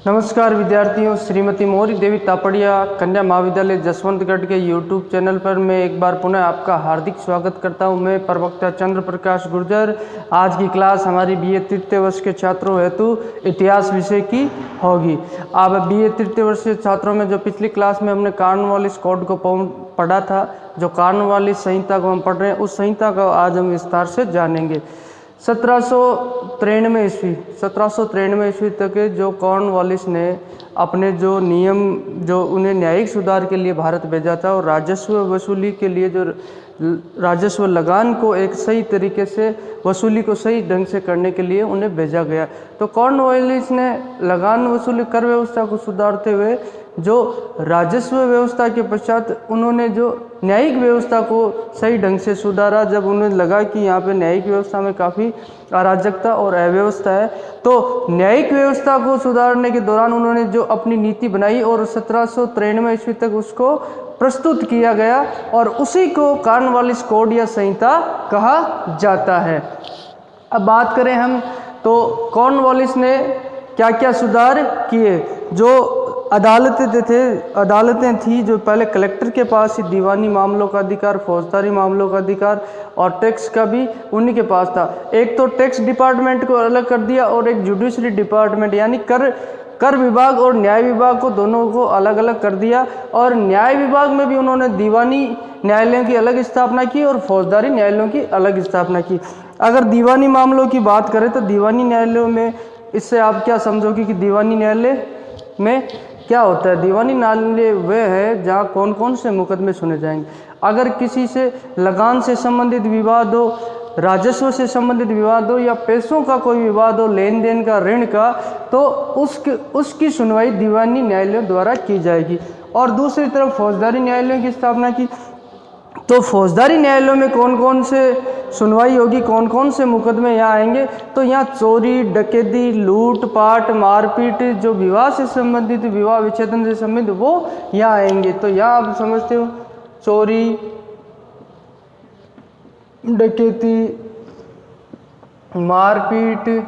नमस्कार विद्यार्थियों, श्रीमती मोहरी देवी तापड़िया कन्या महाविद्यालय जसवंतगढ़ के YouTube चैनल पर मैं एक बार पुनः आपका हार्दिक स्वागत करता हूं। मैं प्रवक्ता चंद्र प्रकाश गुर्जर। आज की क्लास हमारी BA तृतीय वर्ष के छात्रों हेतु इतिहास विषय की होगी। अब BA तृतीय वर्ष के छात्रों में जो पिछली क्लास में हमने कॉर्नवालिस कोड को पढ़ा था, जो कॉर्नवालिस संहिता को हम पढ़ रहे हैं, उस संहिता को आज हम विस्तार से जानेंगे। 1793 ईस्वी तक जो कॉर्नवालिस ने अपने जो नियम जो उन्हें न्यायिक सुधार के लिए भारत भेजा था और राजस्व वसूली के लिए जो राजस्व लगान को एक सही तरीके से वसूली को सही ढंग से करने के लिए उन्हें भेजा गया। तो कॉर्नवालिस ने लगान वसूली कर व्यवस्था को सुधारते हुए जो राजस्व व्यवस्था के पश्चात उन्होंने जो न्यायिक व्यवस्था को सही ढंग से सुधारा। जब उन्हें लगा कि यहाँ पे न्यायिक व्यवस्था में काफ़ी अराजकता और अव्यवस्था है, तो न्यायिक व्यवस्था को सुधारने के दौरान उन्होंने जो अपनी नीति बनाई और 1793 ईस्वी तक उसको प्रस्तुत किया गया और उसी को कॉर्नवालिस कोड या संहिता कहा जाता है। अब बात करें हम तो कॉर्नवालिस ने क्या क्या सुधार किए। जो अदालतें थी जो पहले कलेक्टर के पास ही दीवानी मामलों का अधिकार, फौजदारी मामलों का अधिकार और टैक्स का भी उन्हीं के पास था। एक तो टैक्स डिपार्टमेंट को अलग कर दिया और एक जुडिशरी डिपार्टमेंट यानी कर विभाग और न्याय विभाग को दोनों को अलग अलग कर दिया। और न्याय विभाग में भी उन्होंने दीवानी न्यायालयों की अलग स्थापना की और फौजदारी न्यायालयों की अलग स्थापना की। अगर दीवानी मामलों की बात करें तो दीवानी न्यायालयों में इससे आप क्या समझोगे कि दीवानी न्यायालय में क्या होता है। दीवानी न्यायालय वह है जहाँ कौन कौन से मुकदमे सुने जाएंगे। अगर किसी से लगान से संबंधित विवाद हो, राजस्व से संबंधित विवाद हो या पैसों का कोई विवाद हो, लेन देन का, ऋण का, तो उसकी सुनवाई दीवानी न्यायालयों द्वारा की जाएगी। और दूसरी तरफ फौजदारी न्यायालयों की स्थापना की, तो फौजदारी न्यायालयों में कौन कौन से सुनवाई होगी, कौन कौन से मुकदमे यहाँ आएंगे। तो यहाँ चोरी, डकैती, लूट पाट, मारपीट, जो विवाह से संबंधित, विवाह विच्छेदन से संबंधित, वो यहाँ आएंगे। तो यहाँ आप समझते हो चोरी, डकैती, मारपीट,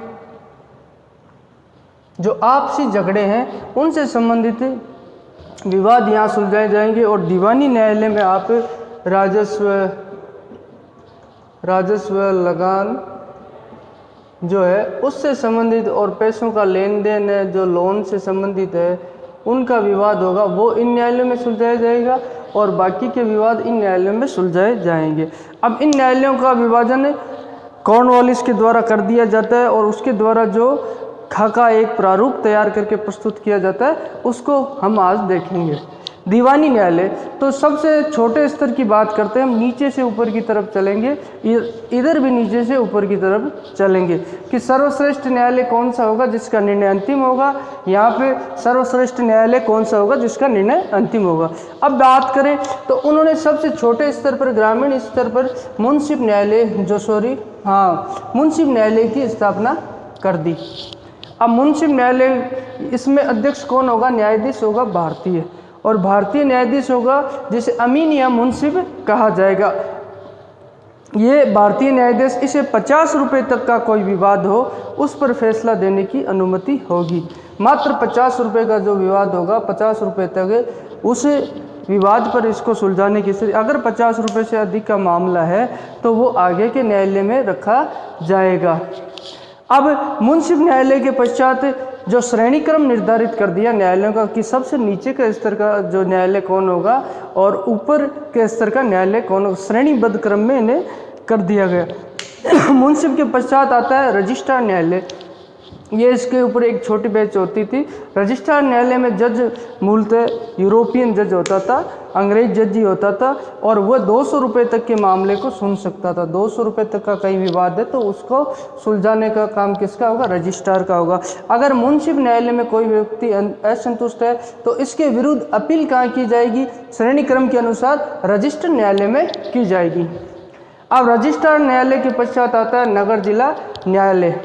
जो आपसी झगड़े हैं उनसे संबंधित विवाद यहाँ सुलझाए जाएंगे। और दीवानी न्यायालय में आप राजस्व लगान जो है उससे संबंधित और पैसों का लेन देन है जो लोन से संबंधित है उनका विवाद होगा, वो इन न्यायालयों में सुलझाया जाएगा और बाकी के विवाद इन न्यायालयों में सुलझाए जाएंगे। अब इन न्यायालयों का विभाजन कॉर्नवालिस के द्वारा कर दिया जाता है और उसके द्वारा जो खाका एक प्रारूप तैयार करके प्रस्तुत किया जाता है उसको हम आज देखेंगे। दीवानी न्यायालय, तो सबसे छोटे स्तर की बात करते हैं हम, नीचे से ऊपर की तरफ चलेंगे, इधर भी नीचे से ऊपर की तरफ चलेंगे कि सर्वश्रेष्ठ न्यायालय कौन सा होगा जिसका निर्णय अंतिम होगा। यहाँ पे सर्वश्रेष्ठ न्यायालय कौन सा होगा जिसका निर्णय अंतिम होगा। अब बात करें तो उन्होंने सबसे छोटे स्तर पर, ग्रामीण स्तर पर मुंसिफ न्यायालय की स्थापना कर दी। अब मुंसिफ न्यायालय, इसमें अध्यक्ष कौन होगा? न्यायाधीश होगा भारतीय, और भारतीय न्यायाधीश होगा जिसे अमीन या मुंसिफ कहा जाएगा। ये भारतीय न्यायाधीश, इसे 50 रुपये तक का कोई विवाद हो उस पर फैसला देने की अनुमति होगी। मात्र 50 रुपये का जो विवाद होगा, 50 रुपये तक उस विवाद पर इसको सुलझाने की स्थिति, अगर 50 रुपये से अधिक का मामला है तो वो आगे के न्यायालय में रखा जाएगा। अब मुंसिफ न्यायालय के पश्चात जो श्रेणी क्रम निर्धारित कर दिया न्यायालयों का कि सबसे नीचे के स्तर का जो न्यायालय कौन होगा और ऊपर के स्तर का न्यायालय कौन होगा, श्रेणीबद्ध क्रम में इन्हें कर दिया गया। मुंसिफ के पश्चात आता है रजिस्ट्रार न्यायालय। ये इसके ऊपर एक छोटी बेंच होती थी। रजिस्ट्रार न्यायालय में जज मूलतः यूरोपियन जज होता था, अंग्रेज जज ही होता था और वह 200 रुपये तक के मामले को सुन सकता था। 200 रुपये तक का कई विवाद है तो उसको सुलझाने का काम किसका होगा? रजिस्ट्रार का होगा। अगर मुंसिफ न्यायालय में कोई व्यक्ति असंतुष्ट है तो इसके विरुद्ध अपील कहाँ की जाएगी? श्रेणी क्रम के अनुसार रजिस्टर न्यायालय में की जाएगी। अब रजिस्ट्रार न्यायालय के पश्चात आता है नगर जिला न्यायालय।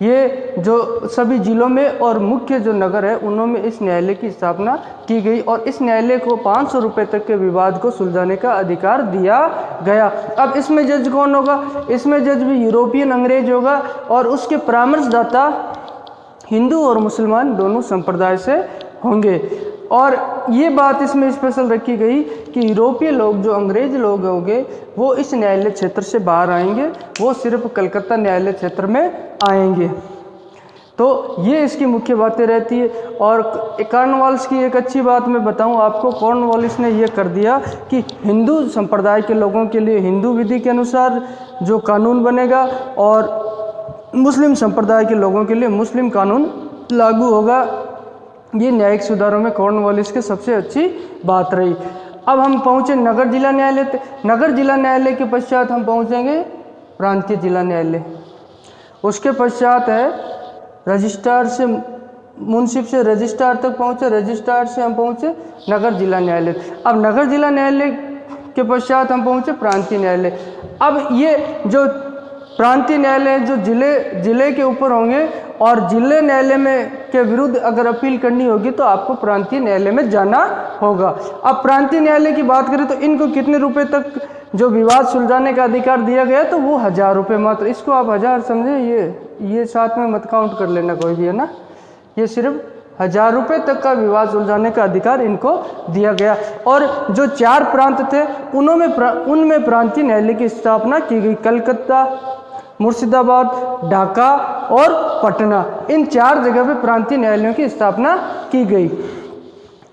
ये जो सभी जिलों में और मुख्य जो नगर है उनमें इस न्यायालय की स्थापना की गई और इस न्यायालय को 500 रुपये तक के विवाद को सुलझाने का अधिकार दिया गया। अब इसमें जज कौन होगा? इसमें जज भी यूरोपियन अंग्रेज होगा और उसके परामर्शदाता हिंदू और मुसलमान दोनों संप्रदाय से होंगे। और ये बात इसमें स्पेशल रखी गई कि यूरोपीय लोग, जो अंग्रेज लोग होंगे, वो इस न्यायालय क्षेत्र से बाहर आएंगे, वो सिर्फ कलकत्ता न्यायालय क्षेत्र में आएंगे। तो ये इसकी मुख्य बातें रहती है। और कॉर्नवालिस की एक अच्छी बात मैं बताऊं आपको, कॉर्नवालिस ने ये कर दिया कि हिंदू संप्रदाय के लोगों के लिए हिंदू विधि के अनुसार जो कानून बनेगा और मुस्लिम संप्रदाय के लोगों के लिए मुस्लिम कानून लागू होगा। ये न्यायिक सुधारों में कॉर्नवालिस की सबसे अच्छी बात रही। अब हम पहुँचे नगर जिला न्यायालय। नगर जिला न्यायालय के पश्चात हम पहुँचेंगे प्रांतीय जिला न्यायालय। उसके पश्चात है रजिस्ट्रार से, मुंसिफ से रजिस्ट्रार तक पहुँचे, रजिस्ट्रार से हम पहुँचे नगर जिला न्यायालय। अब नगर जिला न्यायालय के पश्चात हम पहुँचे प्रांतीय न्यायालय। अब ये जो प्रांतीय न्यायालय जो जिले के ऊपर होंगे और जिले न्यायालय में के विरुद्ध अगर अपील करनी होगी तो आपको प्रांतीय न्यायालय में जाना होगा। अब प्रांतीय न्यायालय की बात करें तो इनको कितने रुपए तक जो विवाद सुलझाने का अधिकार दिया गया, तो वो 1000 रुपये मात्र। इसको आप 1000 समझे, ये साथ में मत काउंट कर लेना कोई भी, है ना। ये सिर्फ 1000 रुपये तक का विवाद सुलझाने का अधिकार इनको दिया गया। और जो 4 प्रांत थे उनमें प्रांतीय न्यायालय की स्थापना की गई। कलकत्ता, मुर्शिदाबाद, ढाका और पटना, इन 4 जगह पे प्रांतीय न्यायालयों की स्थापना की गई।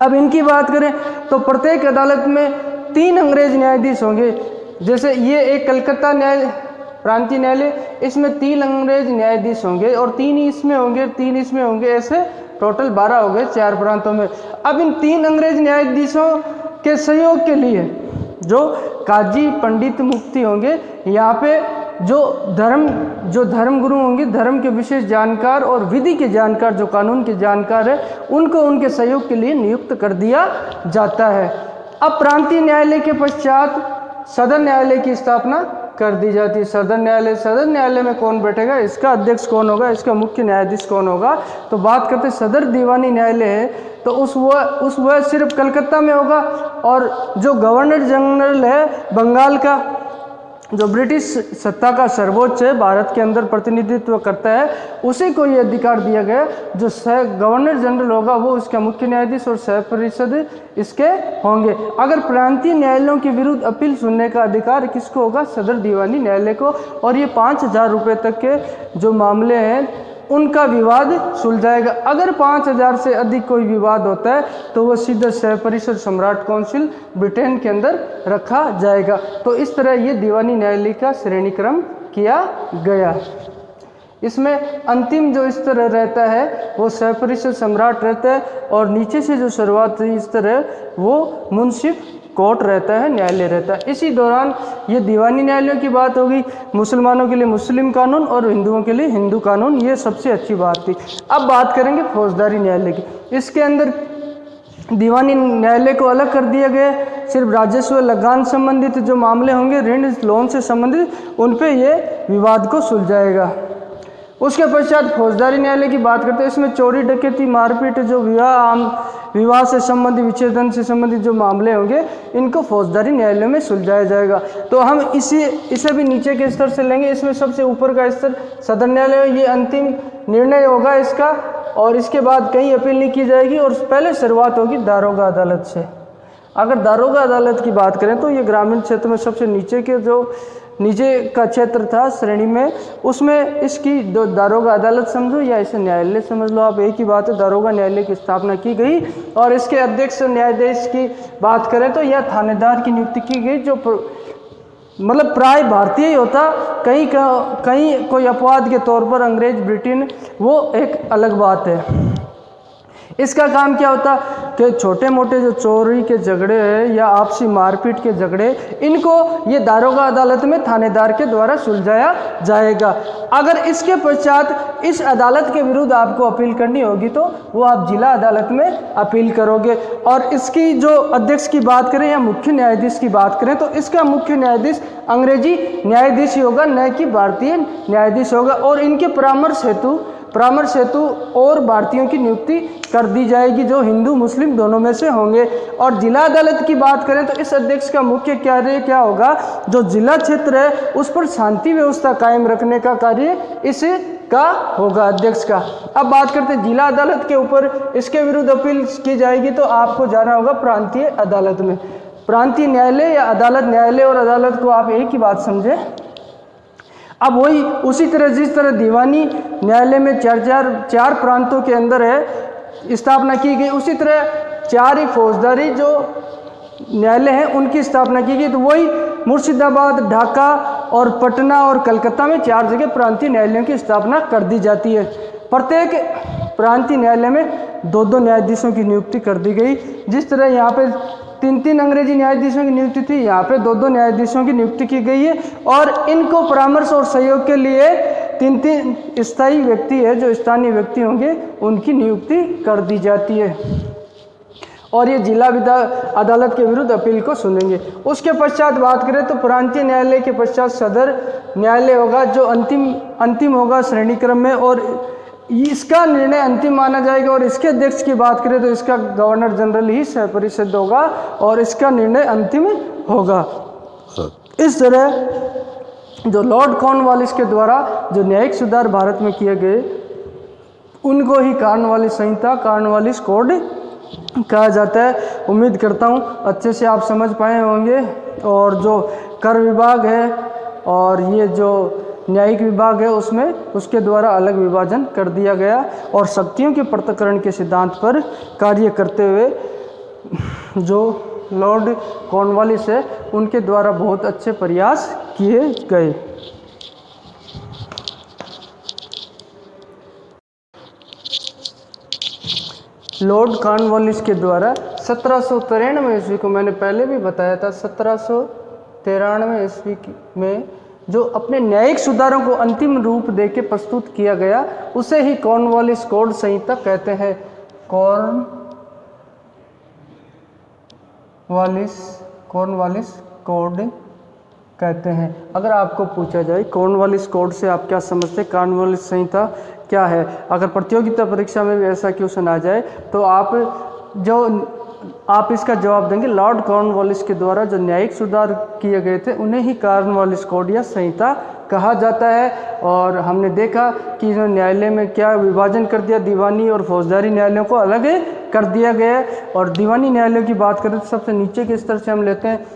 अब इनकी बात करें तो प्रत्येक अदालत में 3 अंग्रेज न्यायाधीश होंगे। जैसे ये एक कलकत्ता प्रांतीय न्यायालय, इसमें 3 अंग्रेज न्यायाधीश होंगे और 3 इसमें होंगे, 3 इसमें होंगे, ऐसे टोटल 12 हो गए 4 प्रांतों में। अब इन 3 अंग्रेज न्यायाधीशों के सहयोग के लिए जो काजी, पंडित, मुफ्ती होंगे, यहाँ पे जो धर्म गुरु होंगे, धर्म के विशेष जानकार और विधि के जानकार, जो कानून के जानकार है, उनको उनके सहयोग के लिए नियुक्त कर दिया जाता है। अब प्रांतीय न्यायालय के पश्चात सदर न्यायालय की स्थापना कर दी जाती है। सदर न्यायालय में कौन बैठेगा, इसका अध्यक्ष कौन होगा, इसका मुख्य न्यायाधीश कौन होगा, तो बात करते सदर दीवानी न्यायालय है तो वह सिर्फ कलकत्ता में होगा। और जो गवर्नर जनरल है बंगाल का, जो ब्रिटिश सत्ता का सर्वोच्च है, भारत के अंदर प्रतिनिधित्व करता है, उसी को ये अधिकार दिया गया। जो गवर्नर जनरल होगा वो इसका मुख्य न्यायाधीश और सह परिषद इसके होंगे। अगर प्रांतीय न्यायालयों के विरुद्ध अपील सुनने का अधिकार किसको होगा, सदर दीवानी न्यायालय को। और ये 5000 रुपये तक के जो मामले हैं उनका विवाद सुलझाएगा। अगर 5000 से अधिक कोई विवाद होता है तो वह सीधा सह परिषद सम्राट काउंसिल ब्रिटेन के अंदर रखा जाएगा। तो इस तरह ये दीवानी न्यायालय का श्रेणीक्रम किया गया। इसमें अंतिम जो स्तर रहता है वो सह परिषद सम्राट रहता है और नीचे से जो शुरुआती स्तर है वो मुंसिफ कोर्ट रहता है, न्यायालय रहता है। इसी दौरान ये दीवानी न्यायालयों की बात होगी। मुसलमानों के लिए मुस्लिम कानून और हिंदुओं के लिए हिंदू कानून, ये सबसे अच्छी बात थी। अब बात करेंगे फौजदारी न्यायालय की। इसके अंदर दीवानी न्यायालय को अलग कर दिया गया। सिर्फ राजस्व लगान संबंधित जो मामले होंगे, ऋण लोन से संबंधित, उन पे ये विवाद को सुलझाएगा। उसके पश्चात फौजदारी न्यायालय की बात करते हैं। इसमें चोरी, डकैती, मारपीट, जो विवाह से संबंधित, विच्छेदन से संबंधित जो मामले होंगे, इनको फौजदारी न्यायालय में सुलझाया जाएगा। तो हम इसे भी नीचे के स्तर से लेंगे। इसमें सबसे ऊपर का स्तर सदर न्यायालय, ये अंतिम निर्णय होगा इसका, और इसके बाद कहीं अपील नहीं की जाएगी। और पहले शुरुआत होगी दारोगा अदालत से। अगर दारोगा अदालत की बात करें तो ये ग्रामीण क्षेत्र में सबसे नीचे का क्षेत्र था श्रेणी में, उसमें इसकी दारोगा अदालत समझो या इसे न्यायालय समझ लो आप, एक ही बात है। दारोगा न्यायालय की स्थापना की गई और इसके अध्यक्ष न्यायाधीश की बात करें तो यह थानेदार की नियुक्ति की गई, जो मतलब प्राय भारतीय ही होता, कहीं कोई अपवाद के तौर पर अंग्रेज, ब्रिटेन, वो एक अलग बात है। इसका काम क्या होता कि छोटे मोटे जो चोरी के झगड़े हैं या आपसी मारपीट के झगड़े, इनको ये दारोगा अदालत में थानेदार के द्वारा सुलझाया जाएगा। अगर इसके पश्चात इस अदालत के विरुद्ध आपको अपील करनी होगी तो वो आप जिला अदालत में अपील करोगे। और इसकी जो अध्यक्ष की बात करें या मुख्य न्यायाधीश की बात करें तो इसका मुख्य न्यायाधीश अंग्रेजी न्यायाधीश ही होगा, न कि भारतीय न्यायाधीश होगा। और इनके परामर्श हेतु परामर्श हेतु और भारतीयों की नियुक्ति कर दी जाएगी जो हिंदू मुस्लिम दोनों में से होंगे। और जिला अदालत की बात करें तो इस अध्यक्ष का मुख्य कार्य क्या होगा, जो जिला क्षेत्र है उस पर शांति व्यवस्था कायम रखने का कार्य इसका होगा, अध्यक्ष का। अब बात करते हैं जिला अदालत के ऊपर, इसके विरुद्ध अपील की जाएगी तो आपको जाना होगा प्रांतीय अदालत में। प्रांतीय न्यायालय या अदालत, न्यायालय और अदालत को आप एक ही बात समझें। अब वही उसी तरह जिस तरह दीवानी न्यायालय में चार प्रांतों के अंदर है स्थापना की गई, उसी तरह 4 ही फौजदारी जो न्यायालय हैं उनकी स्थापना की गई। तो वही मुर्शिदाबाद, ढाका और पटना और कलकत्ता में 4 जगह प्रांतीय न्यायालयों की स्थापना कर दी जाती है। प्रत्येक प्रांतीय न्यायालय में 2-2 न्यायाधीशों की नियुक्ति कर दी गई। जिस तरह यहाँ पे 3-3 अंग्रेजी न्यायाधीशों की नियुक्ति थी, यहाँ पे 2-2 न्यायाधीशों की नियुक्ति की गई है। और इनको परामर्श और सहयोग के लिए 3-3 स्थायी व्यक्ति है जो स्थानीय व्यक्ति होंगे उनकी नियुक्ति कर दी जाती है। और ये जिला अदालत के विरुद्ध अपील को सुनेंगे। उसके पश्चात बात करें तो प्रांतीय न्यायालय के पश्चात सदर न्यायालय होगा जो अंतिम होगा श्रेणी क्रम में, और इसका निर्णय अंतिम माना जाएगा। और इसके अध्यक्ष की बात करें तो इसका गवर्नर जनरल ही सह परिषद होगा और इसका निर्णय अंतिम होगा। इस तरह जो लॉर्ड कॉर्नवालिस के द्वारा जो न्यायिक सुधार भारत में किए गए उनको ही कॉर्नवालिस संहिता, कॉर्नवालिस कोड कहा जाता है। उम्मीद करता हूँ अच्छे से आप समझ पाए होंगे। और जो कर विभाग है और ये जो न्यायिक विभाग है उसमें उसके द्वारा अलग विभाजन कर दिया गया और शक्तियों के पृथक्करण के सिद्धांत पर कार्य करते हुए जो लॉर्ड कॉर्नवालिस है उनके द्वारा बहुत अच्छे प्रयास किए गए। लॉर्ड कॉर्नवालिस के द्वारा 1793 ईस्वी को, मैंने पहले भी बताया था, 1793 ईस्वी में जो अपने न्यायिक सुधारों को अंतिम रूप देके प्रस्तुत किया गया उसे ही कॉर्नवालिस कोड संहिता कहते हैं। कॉर्नवालिस कोड कहते हैं। अगर आपको पूछा जाए कॉर्नवालिस कोड से आप क्या समझते हैं, कॉर्नवालिस संहिता क्या है, अगर प्रतियोगिता परीक्षा में भी ऐसा क्वेश्चन आ जाए तो आप इसका जवाब देंगे लॉर्ड कॉर्नवालिस के द्वारा जो न्यायिक सुधार किए गए थे उन्हें ही कॉर्नवालिस कोड या संहिता कहा जाता है। और हमने देखा कि इन्होंने न्यायालय में क्या विभाजन कर दिया, दीवानी और फौजदारी न्यायालयों को अलग कर दिया गया। और दीवानी न्यायालयों की बात करें तो सबसे नीचे के स्तर से हम लेते हैं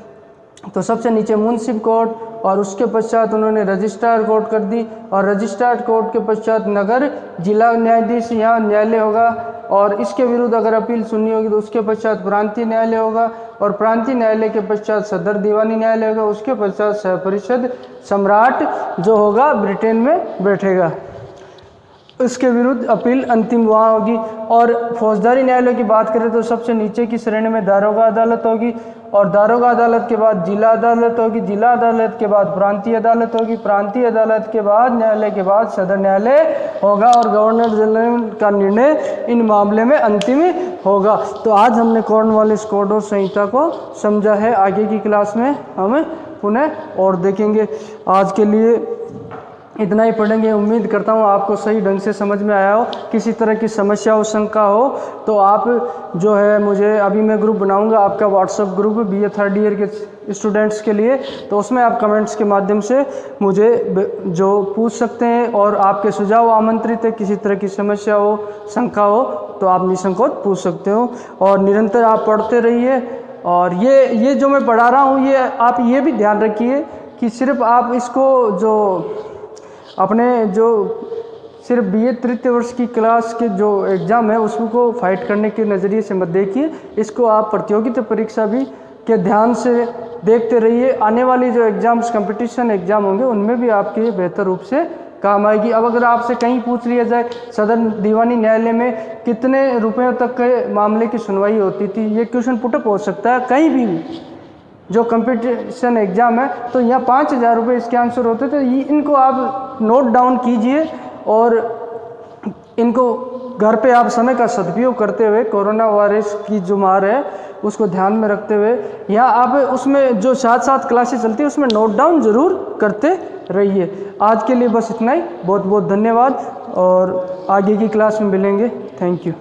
तो सबसे नीचे मुंसिफ कोर्ट, और उसके पश्चात उन्होंने रजिस्ट्रार कोर्ट कर दी, और रजिस्ट्रार कोर्ट के पश्चात नगर जिला न्यायाधीश यहाँ न्यायालय होगा, और इसके विरुद्ध अगर अपील सुननी होगी तो उसके पश्चात प्रांतीय न्यायालय होगा, और प्रांतीय न्यायालय के पश्चात सदर दीवानी न्यायालय होगा, उसके पश्चात सह परिषद सम्राट जो होगा ब्रिटेन में बैठेगा, उसके विरुद्ध अपील अंतिम वहाँ होगी। और फौजदारी न्यायालय की बात करें तो सबसे नीचे की श्रेणी में दारोगा अदालत होगी, और दारोगा अदालत के बाद जिला अदालत होगी, जिला अदालत के बाद प्रांतीय अदालत होगी, प्रांतीय अदालत के बाद न्यायालय के बाद सदर न्यायालय होगा, और गवर्नर जनरल का निर्णय इन मामले में अंतिम होगा। तो आज हमने कॉर्नवालिस कोड और संहिता को समझा है, आगे की क्लास में हम पुनः और देखेंगे। आज के लिए इतना ही पढ़ेंगे। उम्मीद करता हूँ आपको सही ढंग से समझ में आया हो। किसी तरह की समस्या हो, शंका हो तो आप जो है मुझे, अभी मैं ग्रुप बनाऊंगा आपका WhatsApp group BA 3rd year के स्टूडेंट्स के लिए, तो उसमें आप कमेंट्स के माध्यम से मुझे जो पूछ सकते हैं, और आपके सुझाव आमंत्रित है। किसी तरह की समस्या हो, शंका हो तो आप निसंकोच पूछ सकते हो, और निरंतर आप पढ़ते रहिए। और ये जो मैं पढ़ा रहा हूँ, ये आप ये भी ध्यान रखिए कि सिर्फ आप इसको जो अपने जो सिर्फ BA तृतीय वर्ष की क्लास के जो एग्ज़ाम है उसको फाइट करने के नज़रिए से मत देखिए, इसको आप प्रतियोगिता परीक्षा भी के ध्यान से देखते रहिए। आने वाली जो एग्ज़ाम्स, कंपटीशन एग्ज़ाम होंगे उनमें भी आपके बेहतर रूप से काम आएगी। अब अगर आपसे कहीं पूछ लिया जाए सदर दीवानी न्यायालय में कितने रुपयों तक के मामले की सुनवाई होती थी, ये क्वेश्चन पुटअप हो सकता है कहीं भी जो कंपटीशन एग्ज़ाम है, तो यहाँ 5,000 रुपये इसके आंसर होते थे। इनको आप नोट डाउन कीजिए और इनको घर पे आप समय का सदुपयोग करते हुए, कोरोना वायरस की जो मार है उसको ध्यान में रखते हुए, यहाँ आप उसमें जो साथ क्लासेस चलती है उसमें नोट डाउन ज़रूर करते रहिए। आज के लिए बस इतना ही। बहुत बहुत धन्यवाद। और आगे की क्लास में मिलेंगे। Thank you.